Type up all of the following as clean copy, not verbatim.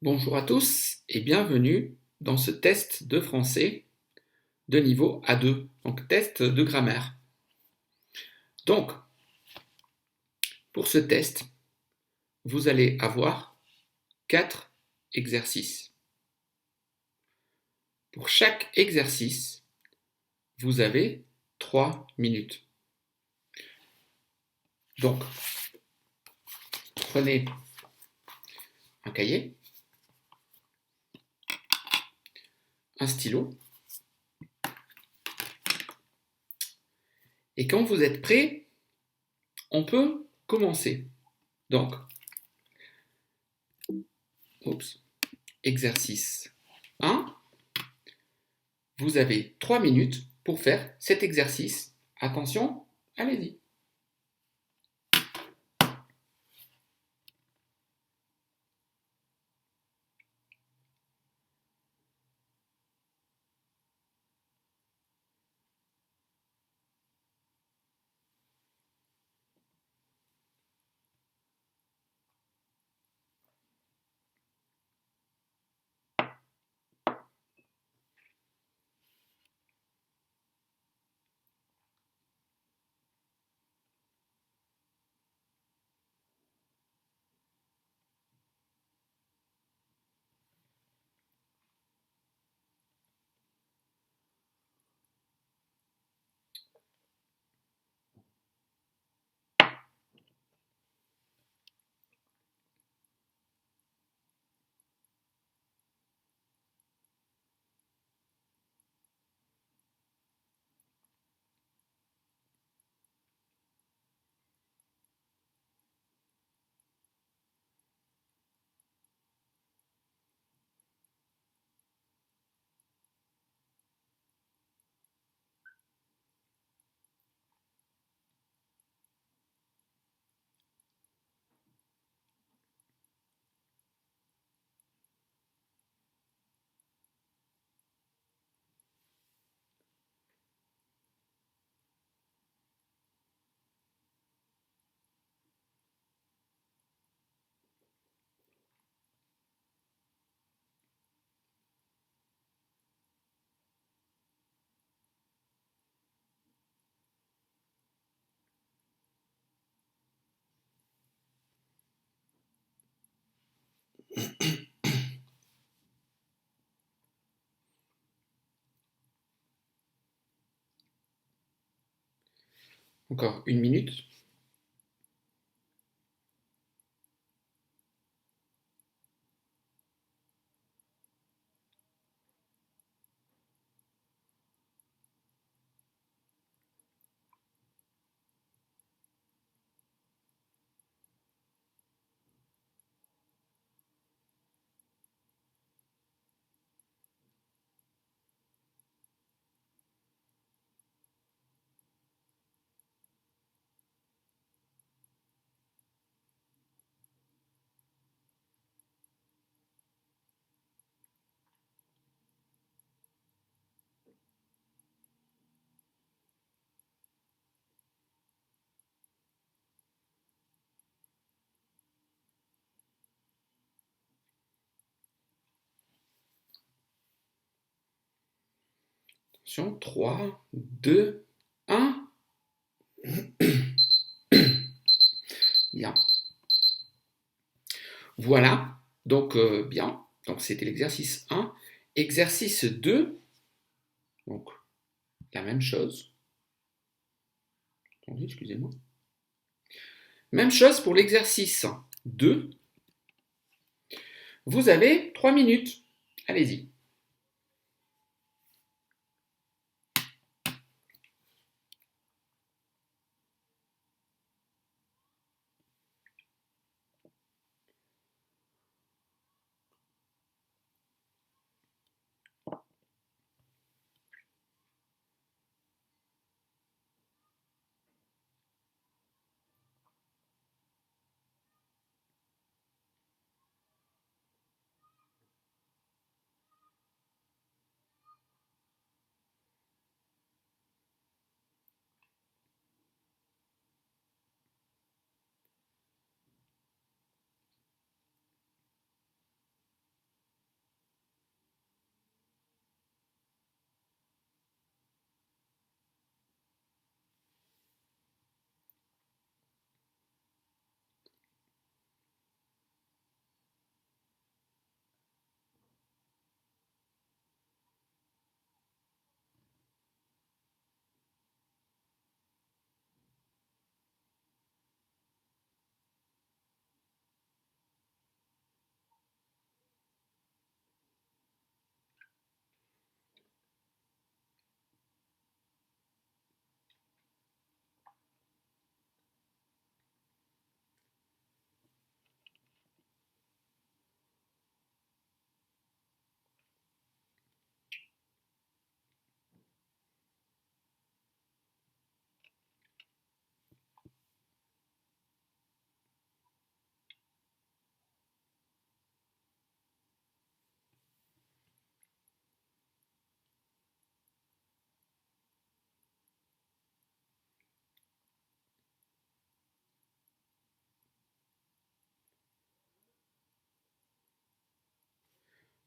Bonjour à tous et bienvenue dans ce test de français de niveau A2, donc test de grammaire. Donc, pour ce test, vous allez avoir 4 exercices. Pour chaque exercice, vous avez 3 minutes. Donc, prenez un cahier, un stylo, et quand vous êtes prêts, on peut commencer. Donc, exercice 1, vous avez 3 minutes pour faire cet exercice. Attention, allez-y. Encore 1 minute. Attention, 3, 2, 1. Bien. Voilà. Donc, bien. Donc, c'était l'exercice 1. Exercice 2. Donc, la même chose. Attendez, excusez-moi. Même chose pour l'exercice 2. Vous avez 3 minutes. Allez-y.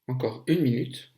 Encore 1 minute.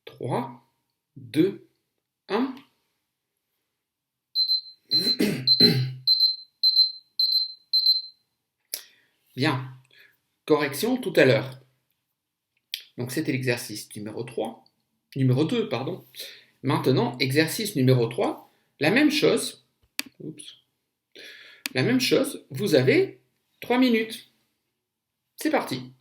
Trois, deux, un. Bien. Correction tout à l'heure. Donc c'était l'exercice numéro 2, pardon. Maintenant, exercice numéro 3, la même chose. Oups. La même chose, vous avez 3 minutes. C'est parti.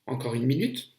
Encore 1 minute.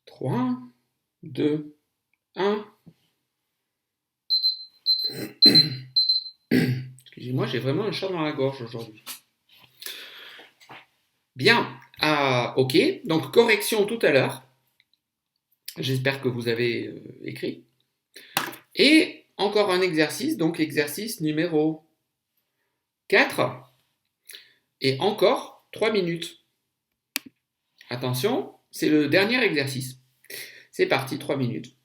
Trois, deux, un. Excusez-moi, j'ai vraiment un chat dans la gorge aujourd'hui. Bien, ok, donc correction tout à l'heure. J'espère que vous avez écrit. Et encore un exercice, donc exercice numéro 4. Et encore 3 minutes. Attention, c'est le dernier exercice. C'est parti, 3 minutes.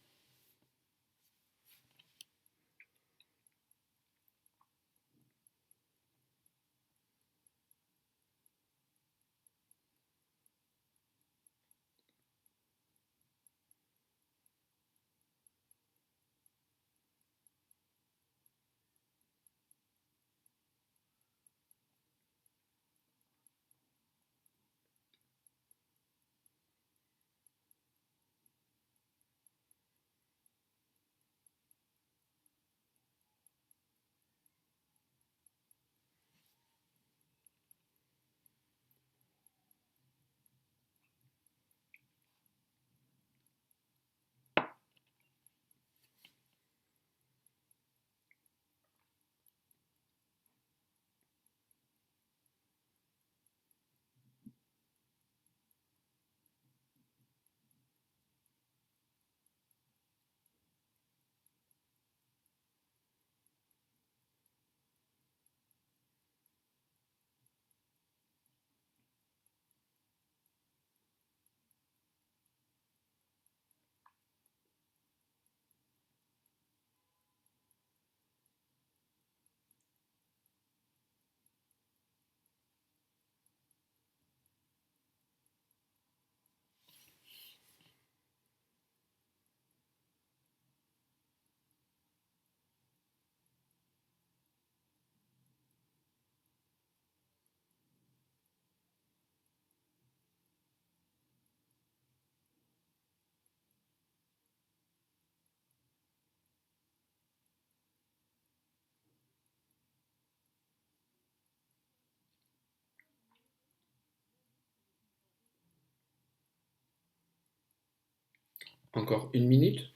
Encore 1 minute.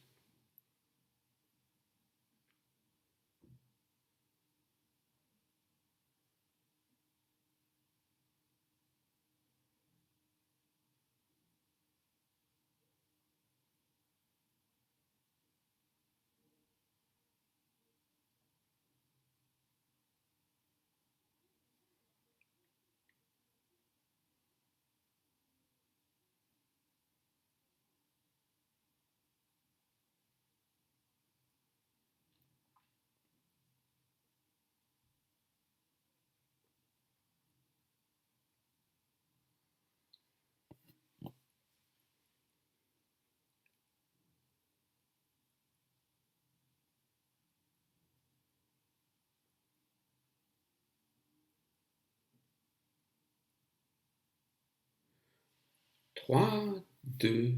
Trois, deux,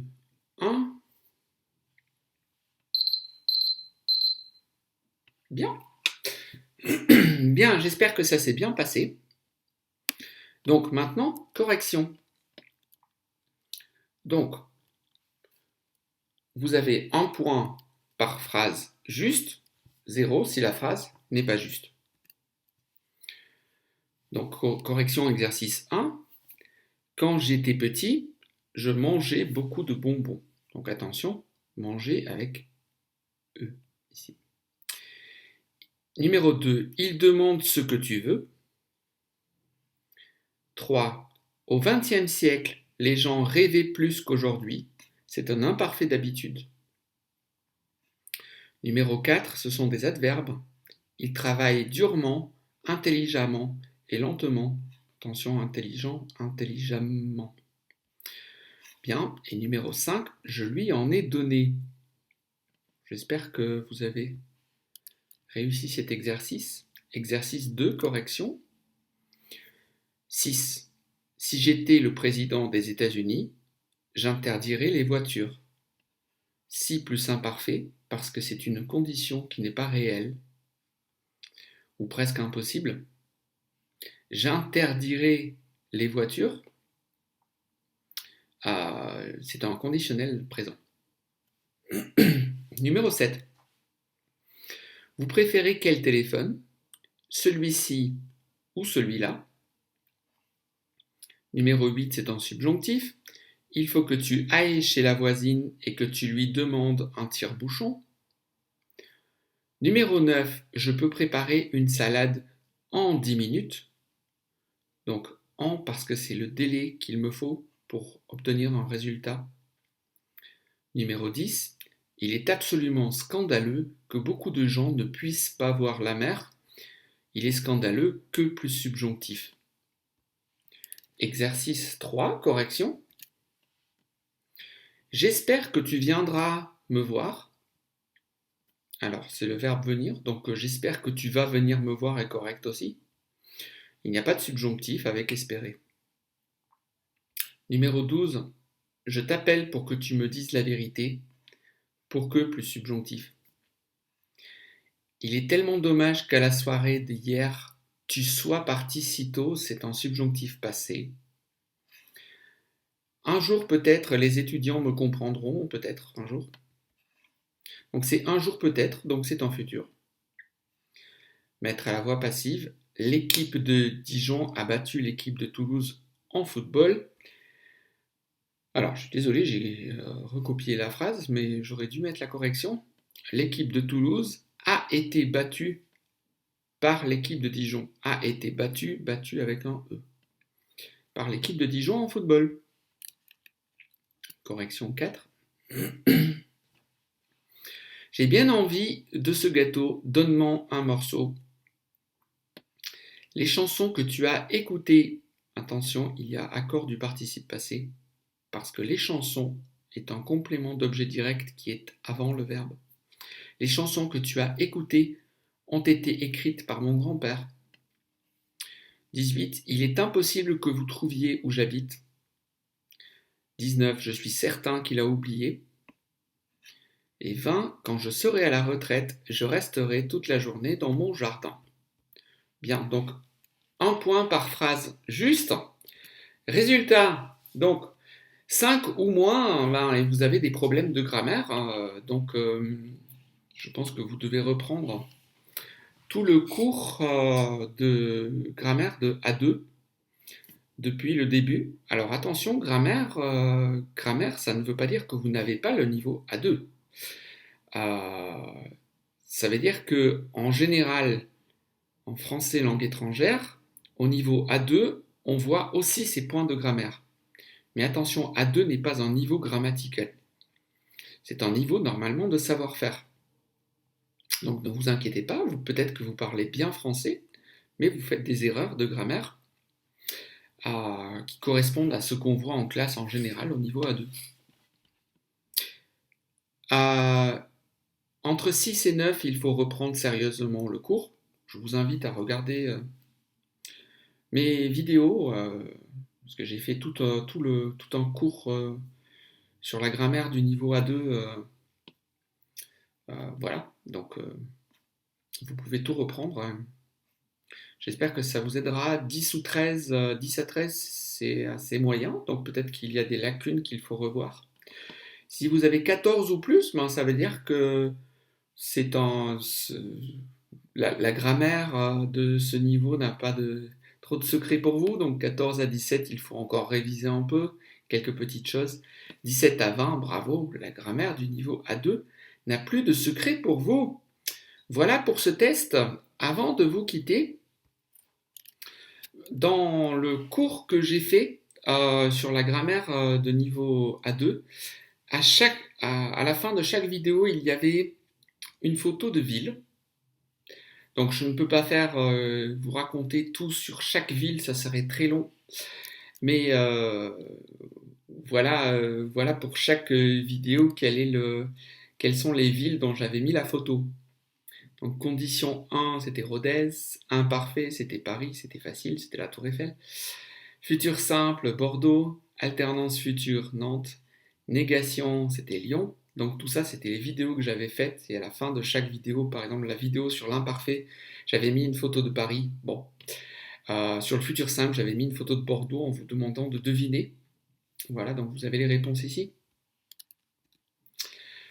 un. Bien. Bien, j'espère que ça s'est bien passé. Donc maintenant, correction. Donc, vous avez 1 point par phrase juste, 0 si la phrase n'est pas juste. Donc, correction exercice 1. Quand j'étais petit, je mangeais beaucoup de bonbons. Donc attention, manger avec E ici. Numéro 2, il demande ce que tu veux. 3. Au XXe siècle, les gens rêvaient plus qu'aujourd'hui. C'est un imparfait d'habitude. Numéro 4, ce sont des adverbes. Il travaille durement, intelligemment et lentement. Attention, intelligent, intelligemment. Bien. Et numéro 5, je lui en ai donné. J'espère que vous avez réussi cet exercice. Exercice 2, correction. 6. Si j'étais le président des États-Unis, j'interdirais les voitures. Si plus imparfait, parce que c'est une condition qui n'est pas réelle, ou presque impossible. J'interdirais les voitures, c'est un conditionnel présent. Numéro 7. Vous préférez quel téléphone? Celui-ci ou celui-là? Numéro 8, c'est un subjonctif. Il faut que tu ailles chez la voisine et que tu lui demandes un tire-bouchon. Numéro 9, je peux préparer une salade en 10 minutes. Donc en parce que c'est le délai qu'il me faut pour obtenir un résultat. Numéro 10, il est absolument scandaleux que beaucoup de gens ne puissent pas voir la mer. Il est scandaleux que plus subjonctif. Exercice 3, correction. J'espère que tu viendras me voir. Alors, c'est le verbe venir, donc j'espère que tu vas venir me voir est correct aussi. Il n'y a pas de subjonctif avec espérer. Numéro 12, je t'appelle pour que tu me dises la vérité. Pour que plus subjonctif. Il est tellement dommage qu'à la soirée d'hier, tu sois parti si tôt, c'est un subjonctif passé. Un jour peut-être les étudiants me comprendront, peut-être un jour. Donc c'est un jour peut-être, donc c'est en futur. Mettre à la voix passive, l'équipe de Dijon a battu l'équipe de Toulouse en football. Alors, je suis désolé, j'ai recopié la phrase, mais j'aurais dû mettre la correction. L'équipe de Toulouse a été battue par l'équipe de Dijon. A été battue avec un E. Par l'équipe de Dijon en football. Correction 4. J'ai bien envie de ce gâteau, donne-moi un morceau. Les chansons que tu as écoutées, attention, il y a accord du participe passé, parce que les chansons est un complément d'objet direct qui est avant le verbe. Les chansons que tu as écoutées ont été écrites par mon grand-père. 18. Il est impossible que vous trouviez où j'habite. 19. Je suis certain qu'il a oublié. Et 20. Quand je serai à la retraite, je resterai toute la journée dans mon jardin. Bien, donc 1 point par phrase juste. Résultat, donc 5 ou moins, ben, et vous avez des problèmes de grammaire, donc je pense que vous devez reprendre tout le cours de grammaire de A2 depuis le début. Alors attention, grammaire, ça ne veut pas dire que vous n'avez pas le niveau A2. Euh, Ça veut dire que en général, en français langue étrangère, au niveau A2, on voit aussi ces points de grammaire. Mais attention, A2 n'est pas un niveau grammatical. C'est un niveau normalement de savoir-faire. Donc ne vous inquiétez pas, peut-être que vous parlez bien français, mais vous faites des erreurs de grammaire qui correspondent à ce qu'on voit en classe en général au niveau A2. Entre 6 et 9, il faut reprendre sérieusement le cours. Je vous invite à regarder mes vidéos, parce que j'ai fait tout un cours sur la grammaire du niveau A2. Voilà, donc vous pouvez tout reprendre. J'espère que ça vous aidera. 10 ou 13, 10 à 13, c'est assez moyen, donc peut-être qu'il y a des lacunes qu'il faut revoir. Si vous avez 14 ou plus, ben, ça veut dire que c'est la grammaire de ce niveau n'a pas trop de secret pour vous. Donc 14 à 17, il faut encore réviser un peu, quelques petites choses. 17 à 20, bravo, la grammaire du niveau A2 n'a plus de secret pour vous. Voilà pour ce test. Avant de vous quitter, dans le cours que j'ai fait sur la grammaire de niveau A2, à la fin de chaque vidéo, il y avait une photo de ville. Donc je ne peux pas vous raconter tout sur chaque ville, ça serait très long. Mais voilà pour chaque vidéo quelles sont les villes dont j'avais mis la photo. Donc condition 1, c'était Rodez. Imparfait, c'était Paris, c'était facile, c'était la Tour Eiffel. Futur simple, Bordeaux. Alternance future, Nantes. Négation, c'était Lyon. Donc tout ça, c'était les vidéos que j'avais faites. Et à la fin de chaque vidéo, par exemple la vidéo sur l'imparfait, j'avais mis une photo de Paris. Bon. Sur le futur simple, j'avais mis une photo de Bordeaux en vous demandant de deviner. Voilà, donc vous avez les réponses ici.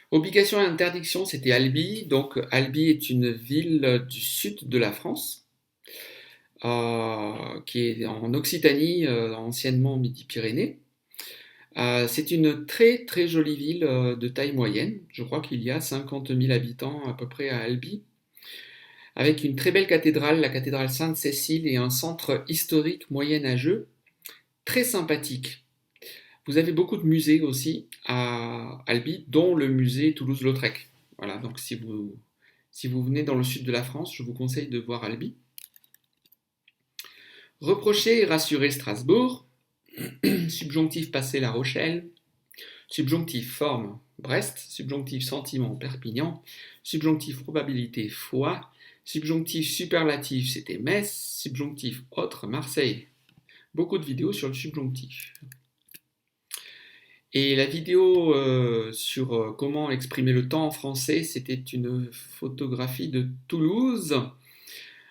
Obligation et interdiction, c'était Albi. Donc Albi est une ville du sud de la France, qui est en Occitanie, anciennement Midi-Pyrénées. C'est une très très jolie ville de taille moyenne. Je crois qu'il y a 50 000 habitants à peu près à Albi, avec une très belle cathédrale, la cathédrale Sainte-Cécile, et un centre historique moyenâgeux très sympathique. Vous avez beaucoup de musées aussi à Albi, dont le musée Toulouse-Lautrec. Voilà, donc si vous venez dans le sud de la France, je vous conseille de voir Albi. Reprocher et rassurer Strasbourg. Subjonctif passé La Rochelle. Subjonctif forme Brest. Subjonctif sentiment Perpignan. Subjonctif probabilité Foix. Subjonctif superlatif, c'était Metz. Subjonctif autre Marseille. Beaucoup de vidéos sur le subjonctif. Et la vidéo sur comment exprimer le temps en français, c'était une photographie de Toulouse.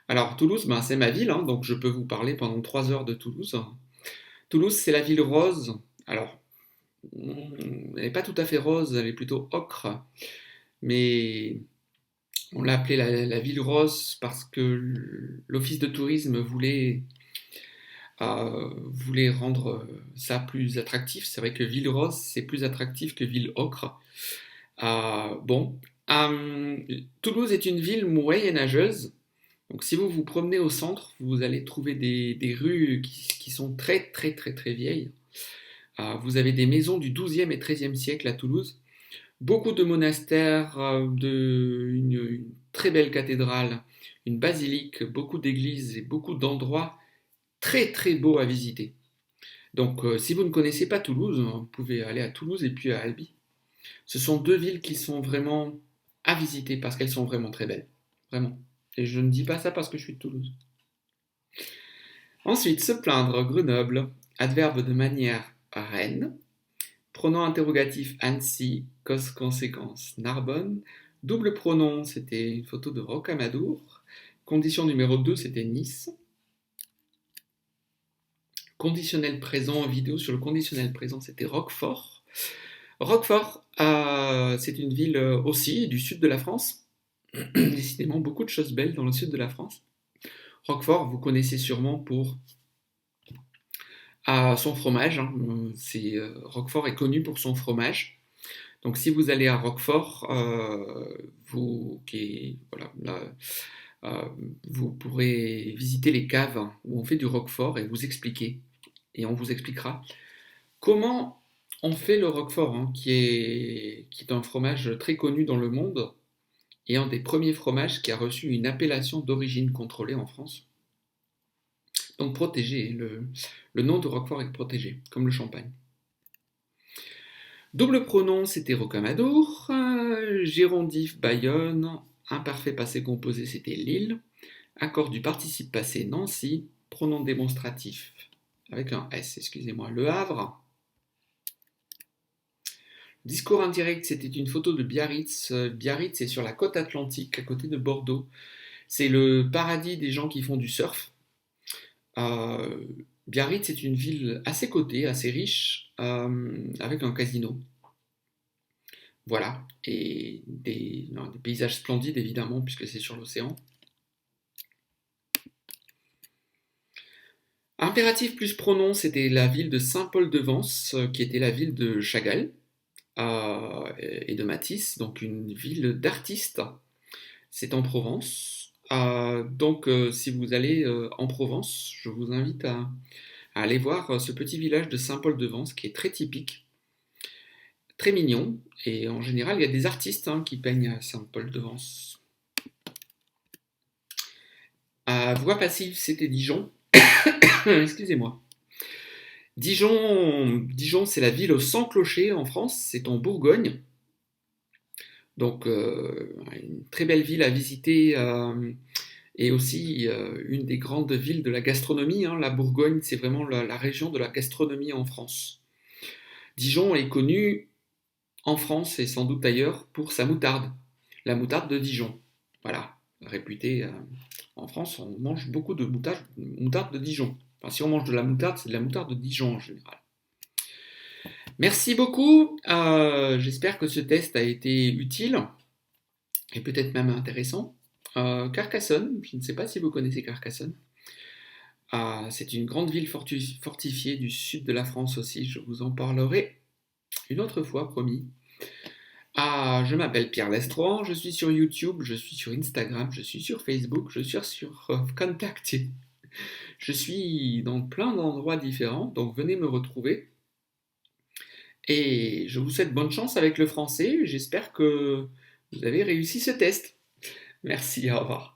Alors Toulouse, ben, c'est ma ville, hein, donc je peux vous parler pendant 3 heures de Toulouse. Toulouse, c'est la ville rose. Alors, elle n'est pas tout à fait rose, elle est plutôt ocre. Mais on l'a appelée la ville rose parce que l'office de tourisme voulait rendre ça plus attractif. C'est vrai que ville rose, c'est plus attractif que ville ocre. Bon, Toulouse est une ville moyenâgeuse. Donc si vous vous promenez au centre, vous allez trouver des rues qui sont très très très très vieilles. Vous avez des maisons du XIIe et XIIIe siècle à Toulouse. Beaucoup de monastères, une très belle cathédrale, une basilique, beaucoup d'églises et beaucoup d'endroits très très beaux à visiter. Donc si vous ne connaissez pas Toulouse, vous pouvez aller à Toulouse et puis à Albi. Ce sont 2 villes qui sont vraiment à visiter parce qu'elles sont vraiment très belles. Vraiment. Et je ne dis pas ça parce que je suis de Toulouse. Ensuite, se plaindre, Grenoble. Adverbe de manière, Rennes. Pronom interrogatif, Annecy. Cause conséquence, Narbonne. Double pronom, c'était une photo de Rocamadour. Condition numéro 2, c'était Nice. conditionnel présent, vidéo sur le conditionnel présent, c'était Roquefort. Roquefort, c'est une ville aussi du sud de la France. Décidément, beaucoup de choses belles dans le sud de la France. Roquefort, vous connaissez sûrement pour son fromage. Hein. Roquefort est connu pour son fromage. Donc si vous allez à Roquefort, vous pourrez visiter les caves où on fait du Roquefort et on vous expliquera comment on fait le Roquefort, hein, qui est un fromage très connu dans le monde et un des premiers fromages qui a reçu une appellation d'origine contrôlée en France. Donc protégé, le nom de Roquefort est protégé, comme le champagne. Double pronom, c'était Rocamadour. Gérondif, Bayonne. Imparfait passé composé, c'était Lille. Accord du participe passé, Nancy. Pronom démonstratif, avec un S, excusez-moi, Le Havre. Discours indirect, c'était une photo de Biarritz. Biarritz est sur la côte atlantique, à côté de Bordeaux. C'est le paradis des gens qui font du surf. Biarritz est une ville assez cotée, assez riche, avec un casino. Voilà, et des paysages splendides évidemment, puisque c'est sur l'océan. Impératif plus pronom, c'était la ville de Saint-Paul-de-Vence, qui était la ville de Chagall et de Matisse, donc une ville d'artistes. C'est en Provence. Donc si vous allez en Provence, je vous invite à aller voir ce petit village de Saint-Paul-de-Vence qui est très typique, très mignon, et en général il y a des artistes qui peignent à Saint-Paul-de-Vence. Voix passive, c'était Dijon. Excusez-moi. Dijon, c'est la ville aux 100 clochers en France, c'est en Bourgogne. Donc une très belle ville à visiter et aussi une des grandes villes de la gastronomie. Hein. La Bourgogne, c'est vraiment la région de la gastronomie en France. Dijon est connu en France et sans doute ailleurs pour sa moutarde, la moutarde de Dijon. Voilà, réputée en France, on mange beaucoup de moutarde de Dijon. Enfin, si on mange de la moutarde, c'est de la moutarde de Dijon en général. Merci beaucoup, j'espère que ce test a été utile et peut-être même intéressant. Carcassonne, je ne sais pas si vous connaissez Carcassonne. C'est une grande ville fortifiée du sud de la France aussi, je vous en parlerai une autre fois, promis. Je m'appelle Pierre Lestran, je suis sur YouTube, je suis sur Instagram, je suis sur Facebook, je suis sur Contact. Je suis dans plein d'endroits différents, donc venez me retrouver. Et je vous souhaite bonne chance avec le français, j'espère que vous avez réussi ce test. Merci, au revoir.